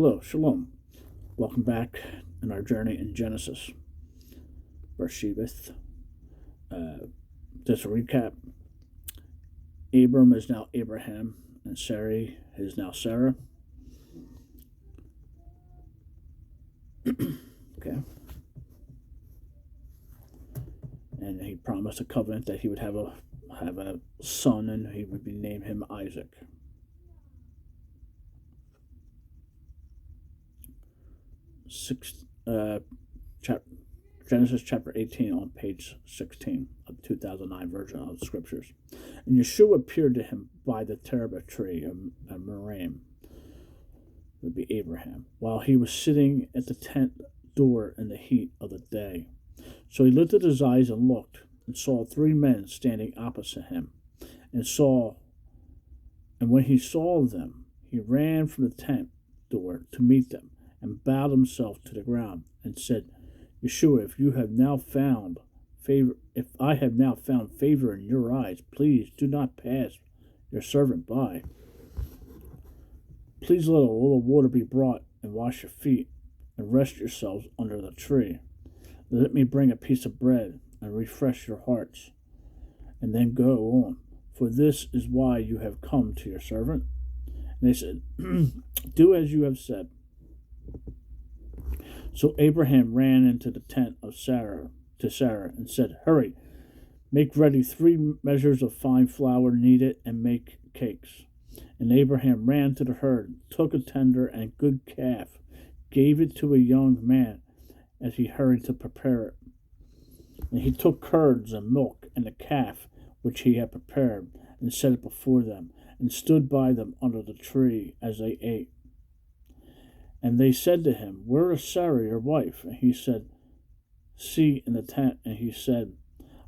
Hello, Shalom. Welcome back in our journey in Genesis. Bereshith. Just a recap. Abram is now Abraham, and Sarai is now Sarah. Okay. And he promised a covenant that he would have a son, and he would name him Isaac. Genesis chapter 18 on page 16 of the 2009 version of the scriptures. And YHWY appeared to him by the terebinth tree of Miriam, would be Abraham, while he was sitting at the tent door in the heat of the day. So he lifted his eyes and looked, and saw three men standing opposite him, and when he saw them, he ran from the tent door to meet them, and bowed himself to the ground, and said, YHWY, if I have now found favor in your eyes, please do not pass your servant by. Please let a little water be brought, and wash your feet, and rest yourselves under the tree. Let me bring a piece of bread, and refresh your hearts, and then go on, for this is why you have come to your servant. And they said, do as you have said. So Abraham ran into the tent of Sarah and said, hurry, make ready 3 measures of fine flour, knead it, and make cakes. And Abraham ran to the herd, took a tender and good calf, gave it to a young man as he hurried to prepare it. And he took curds and milk and the calf which he had prepared, and set it before them, and stood by them under the tree as they ate. And they said to him, where is Sarah your wife? And he said, see in the tent. And he said,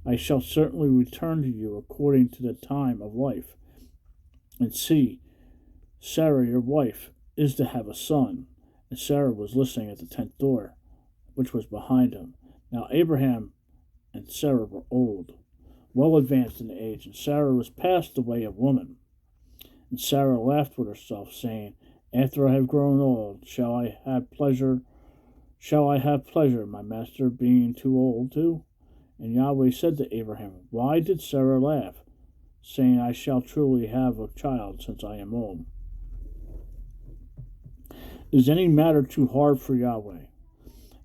I shall certainly return to you according to the time of life. And see, Sarah your wife is to have a son. And Sarah was listening at the tent door, which was behind him. Now Abraham and Sarah were old, well advanced in age, and Sarah was past the way of woman. And Sarah laughed with herself, saying, after I have grown old, shall I have pleasure, my master being too old too? And YHWH said to Abraham, why did Sarah laugh, saying, I shall truly have a child since I am old? Is any matter too hard for YHWH?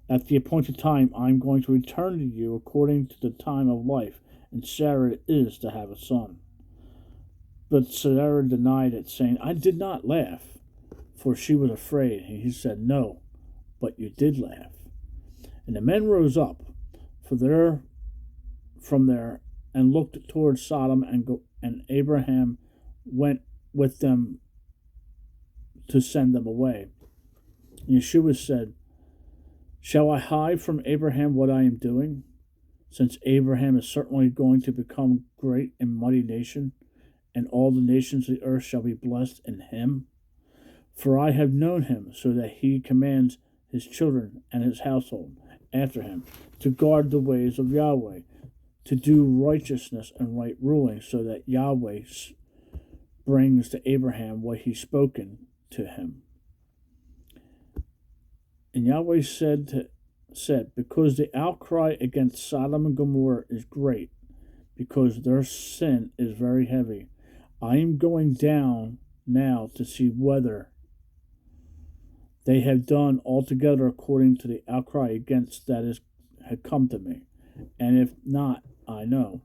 At the appointed time I am going to return to you according to the time of life, and Sarah is to have a son. But Sarah denied it, saying, I did not laugh, for she was afraid. And he said, no, but you did laugh. And the men rose up from there and looked toward Sodom, and Abraham went with them to send them away. And YHWH said, shall I hide from Abraham what I am doing, since Abraham is certainly going to become great and mighty nation, and all the nations of the earth shall be blessed in him? For I have known him, so that he commands his children and his household after him to guard the ways of YHWH, to do righteousness and right ruling, so that YHWH brings to Abraham what he's spoken to him. And YHWH said, because the outcry against Sodom and Gomorrah is great, because their sin is very heavy, I am going down now to see whether they have done altogether according to the outcry against that had come to me, and if not, I know.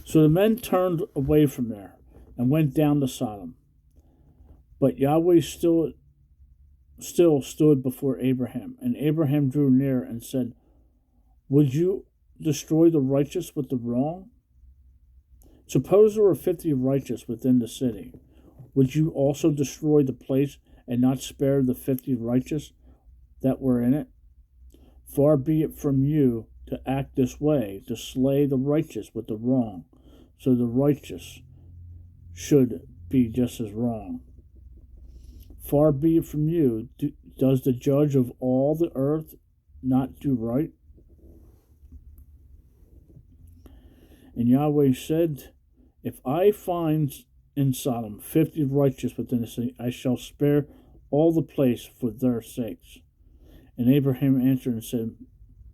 So the men turned away from there and went down to Sodom. But YHWH still stood before Abraham, and Abraham drew near and said, would you destroy the righteous with the wrong? Suppose there were 50 righteous within the city. Would you also destroy the place and not spare the 50 righteous that were in it? Far be it from you to act this way, to slay the righteous with the wrong, so the righteous should be just as wrong. Far be it from you, does the judge of all the earth not do right? And YHWH said, if I find in Sodom 50 righteous within the city, I shall spare all the place for their sakes. And Abraham answered and said,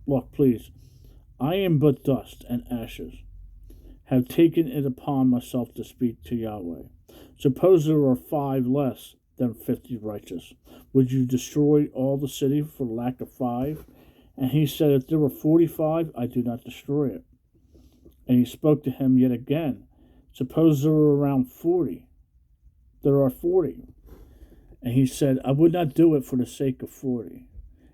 Look, please, I am but dust and ashes, have taken it upon myself to speak to Yahweh. Suppose there are 5 less than 50 righteous. Would you destroy all the city for lack of 5? And he said, If there were 45, I do not destroy it. And he spoke to him yet again. Suppose there were around 40. There are 40. And he said, I would not do it for the sake of 40.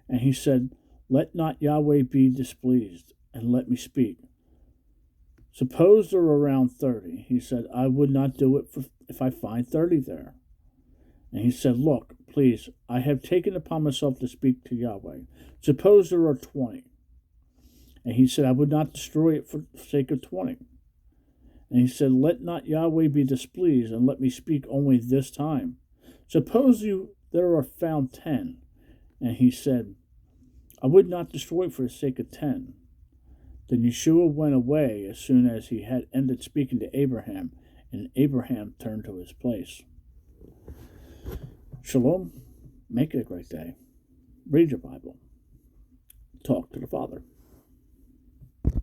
And he said, Let not Yahweh be displeased, and let me speak. Suppose there are around 30. He said, I would not do it if I find 30 there. And he said, Look, please, I have taken upon myself to speak to Yahweh. Suppose there are 20. And he said, I would not destroy it for the sake of 20. And he said, Let not Yahweh be displeased, and let me speak only this time. Suppose there are found 10. And he said, I would not destroy it for the sake of 10. Then YHWY went away as soon as he had ended speaking to Abraham, and Abraham turned to his place. Shalom. Make it a great day. Read your Bible. Talk to the Father.